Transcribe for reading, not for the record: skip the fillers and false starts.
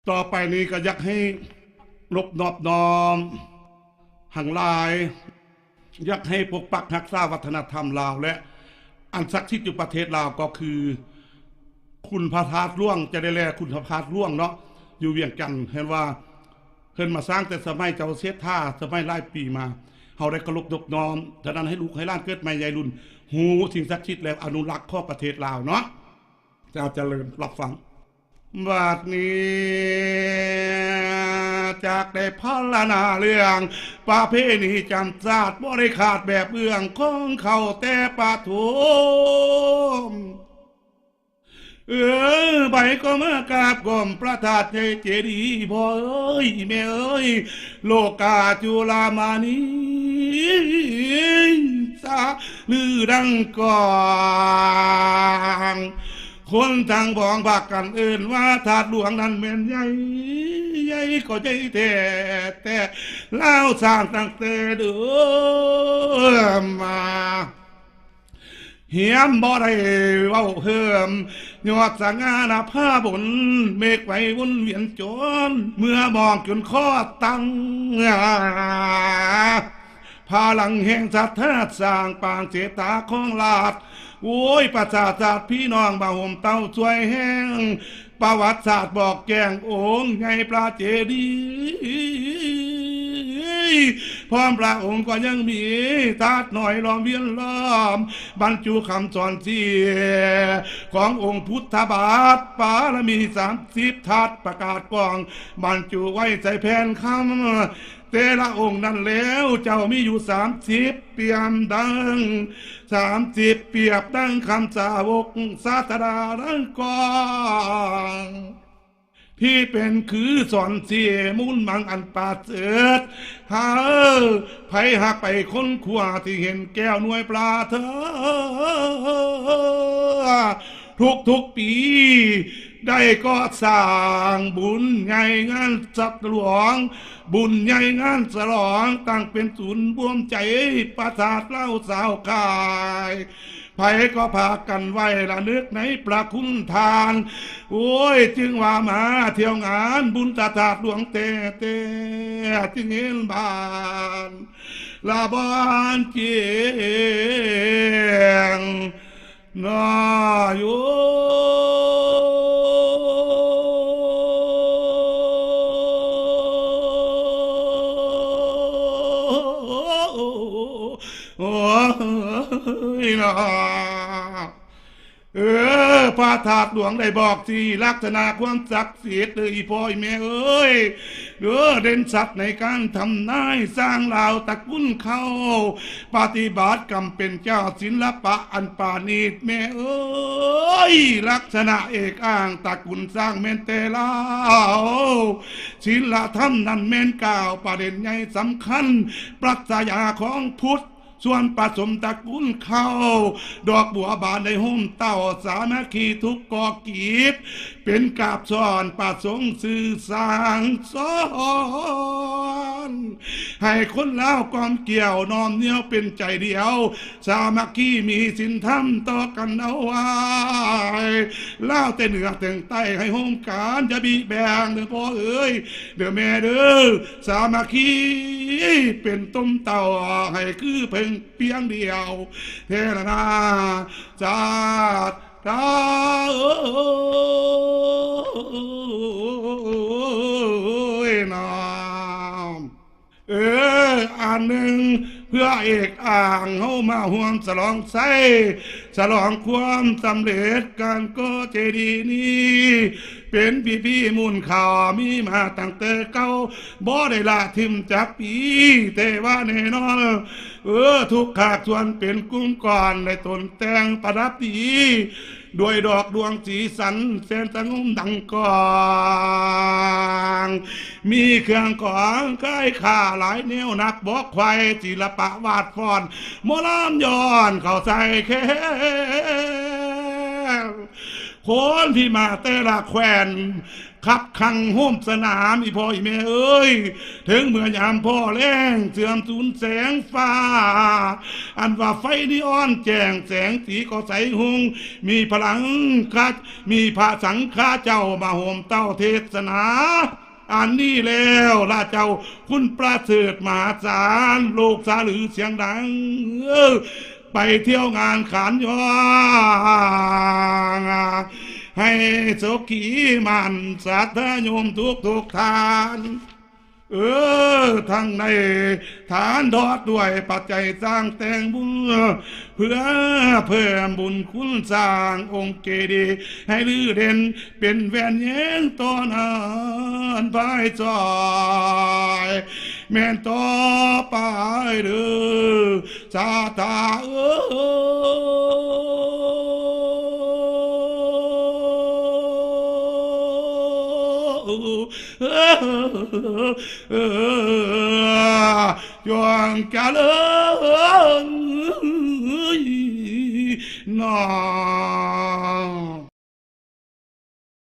ต่อไปนี้ก็อยากให้นบนอบน้อมหังลายอยากให้ปกปักรักษาวัฒนธรรมลาวและอันศักดิ์สิทธิ์อยู่ประเทศลาวก็คือคุณพระธาตุร่วงจะได้แลคุณพระธาตุร่วงเนาะอยู่เวียงจันทน์เห็นว่าเพิ่นมาสร้างแต่สมัยเจ้าเสด็จท่าสมัยหลายปีมาเฮาได้เคารพนบน้อมฉะนั้นให้ลูกให้หล้านเกิดใหม่ใหญ่รุ่นหูสิ่งศักดิ์สิทธิ์แล้วอนุรักษ์ข้อประเทศลาวเนาะจะเจริญรับฟัง บัดนี้จากได้พัลนาเรื่องประเพณีจำศาสตร์บริขาดแบบเอื้องของเขาแต่ปะทุมใบก็มากราบก้มประทาดใจเจดีย์พ่อเอ้ยแม่เอ้ยโลกาจุลามานีสาลือดังก่อนคนทางบองบากกันเอื่นว่าถาดหลวงนั้นเป็นใหญ่ใหญ่ก็ใจแต่เล่าสร้างตั้งแต่เดือมาเหียมบ่ได้เว้าเฮิมยอดสง่าหน้าผ้าบนเมฆไว้วนเวียนจนเมื่อมองจนข้อตั้งพลังแห่งศรัทธาสร้างปางเจตาของลาดโอ้ยประชาชาติพี่น้องบ่าวห่มเต้าช่วยแห้งประวัติศาสตร์บอกแกงองค์ไงพระเจดีย์พร้อมพระองค์ก็ยังมีธาตุหน่อยล้อมเวียนล้อมบรรจุคำสอนเสียขององค์พุทธบาทปารมี30ธาตุประกาศกองบรรจุไว้ใส่แผ่นคำแต่ละองค์นั้นแล้วเจ้ามีอยู่30เปี่ยมดัง30เปรียบดังคำสาวกศาสดาดังก่อนที่เป็นคือสอนเสียมูลมังอันปาเสดหาไผหักไปค้นขวาที่เห็นแก้วหน่วยปลาเธอทุกปีได้ก็สร้างบุญใหญ่งานสัตว์หลวงบุญใหญ่งานฉลองตั้งเป็นศูนย์รวมใจประสาทเล่าสาวกายไผก็พากันไว้ละนึกในประคุณทานโอ้ยจึงว่ามาเที่ยวงานบุญตาถาดหลวงเตจึงเห็นบานลาบานเจียงนาอยู่โอ้ยนะพระธาตุหลวงได้บอกที่ลักษณะความศักดิ์สิทธิ์เลยพ่อแม่เอ้ยเด่นสัตว์ในการทำนายสร้างเหล่าตระกูลเขาปฏิบัติกรรมเป็นเจ้าศิลปะอันปาณีตแม่เอ้ยลักษณะเอกอ้างตระกูลสร้างเมนเตลาศิลธรรมนั้นเมนกล่าวประเด็นใหญ่สำคัญปรัชญาของพุทธส่วนผสมตระกูลเขาดอกบัวบานในห่มเต้าสามัคคีทุกกอกีบเป็นกาบสอนประสงค์สื่อสารสอนให้คนเล่าความเกี่ยวน้อมเนียวเป็นใจเดียวสามัคคีมีสินธรรมต่อกันเอาไว้เล่าแต่เหนือแต่งใต้ให้ห่มการจะบีแบงเด้อพ่อเอ้ยเด้อแม่เด้อสามัคคีเป็นต้มเต่าให้คือเพ่งเพียงเดียวเทระนาจาตตาน้ำอันหนึ่งเพื่อเอกอ่างเฮามาห่วมฉลองไส้ฉลองความสำเร็จการก่อเจดีย์นี้เป็นพี่มูลข่าวมีมาตั้งแต่เก่าบ่ได้ละทิมจากปีแต่ว่าแน่นอนทุกขากส่วนเป็นกุ้งก่อนในตนแต่งประดับดีด้วยดอกดวงสีสันเส้นสงุมดังกองมีเครื่องของใกล้ข่าหลายแนวนักบอกควายศิลปะวาดฟอนหมอลำย้อนเข้าใส่แค่ คนที่มาแต่ละแควนขับขังโฮมสนามอีพ่ออีแม่เอ้ยถึงเมื่อยามพ่อแรงเสื่อมสูญแสงฟ้าอันว่าไฟนีออนแจ้งแสงสีก็ใสหงมีพลังคัดมีพระสังฆาเจ้ามาโฮมเต้าเทศนาอันนี้แล้วล่ะเจ้าคุณประเสริฐมหาศาลโลกสาหรือเสียงดังไปเที่ยวงานขานยองให้โสขีมันสัตยมทุกทานทั้งในฐานดอดด้วยปัจจัยสร้างแต่งบุญเพื่อเพิ่มบุญคุณสร้างองค์เจดีย์ให้ลือเด่นเป็นแวนแย้งต่อนานภายซอยแม่นต่อไปเด้อสาธาจงเจริญนอ